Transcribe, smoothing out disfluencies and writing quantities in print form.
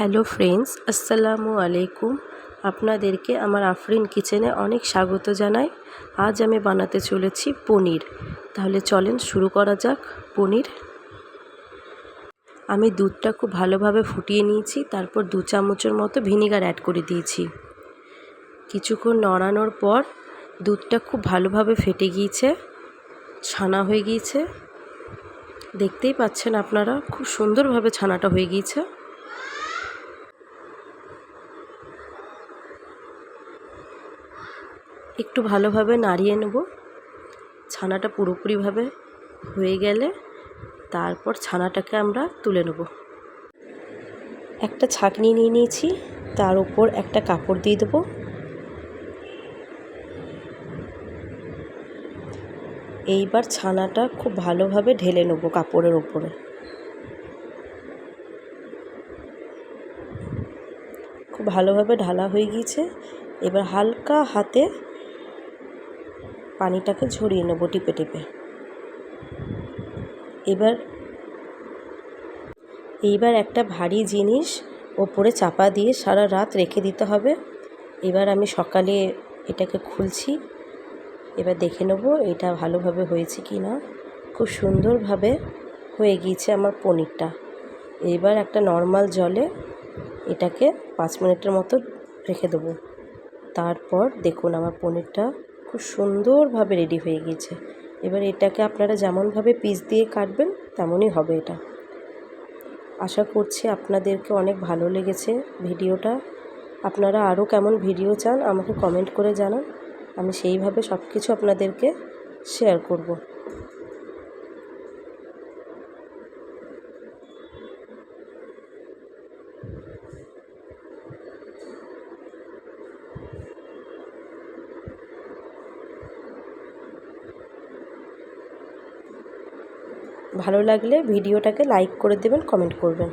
Hello friends, আসসালামু আলাইকুম। আপনাদেরকে আমার আফরিন কিচেনে অনেক স্বাগত জানাই। আজ আমি বানাতে চলেছি পনির। তাহলে চলেন শুরু করা যাক। পনির আমি দুধটা খুব ভালোভাবে ফুটিয়ে নিয়েছি, তারপর 2 চামচের মতো ভিনিগার অ্যাড করে দিয়েছি। কিছুক্ষণ নড়ানোর পর দুধটা খুব ভালোভাবে ফেটে গিয়েছে, ছানা হয়ে গিয়েছে। দেখতেই পাচ্ছেন আপনারা, খুব সুন্দরভাবে ছানাটা হয়ে গিয়েছে। একটু ভালোভাবে নাড়িয়ে নেব। ছানাটা পুরোপুরিভাবে হয়ে গেলে তারপর ছানাটাকে আমরা তুলে নেব। একটা ছাঁকনি নিয়ে নিয়েছি, তার উপর একটা কাপড় দিয়ে দেবো। এইবার ছানাটা খুব ভালোভাবে ঢেলে নেব কাপড়ের উপরে। খুব ভালোভাবে ঢালা হয়ে গিয়েছে। এবার হালকা হাতে পানিটাকে ঝরিয়ে নেব টিপে টিপে। এইবার একটা ভারী জিনিস ওপরে চাপা দিয়ে সারা রাত রেখে দিতে হবে। এবার আমি সকালে এটাকে খুলছি। এবার দেখে নেব এটা ভালোভাবে হয়েছে কি না। খুব সুন্দরভাবে হয়ে গিয়েছে আমার পনিরটা। এবার একটা নর্মাল জলে এটাকে 5 মিনিটের মতো রেখে দেবো। তারপর দেখুন আমার পনিরটা খুব সুন্দরভাবে রেডি হয়ে গিয়েছে। এবার এটাকে আপনারা যেমনভাবে পিস দিয়ে কাটবেন তেমনই হবে এটা। আশা করছি আপনাদেরকে অনেক ভালো লেগেছে ভিডিওটা। আপনারা আরও কেমন ভিডিও চান আমাকে কমেন্ট করে জানান। আমি সেইভাবে সব কিছু আপনাদেরকে শেয়ার করব। ভালো লাগলে ভিডিওটাকে লাইক করে দেবেন, কমেন্ট করবেন।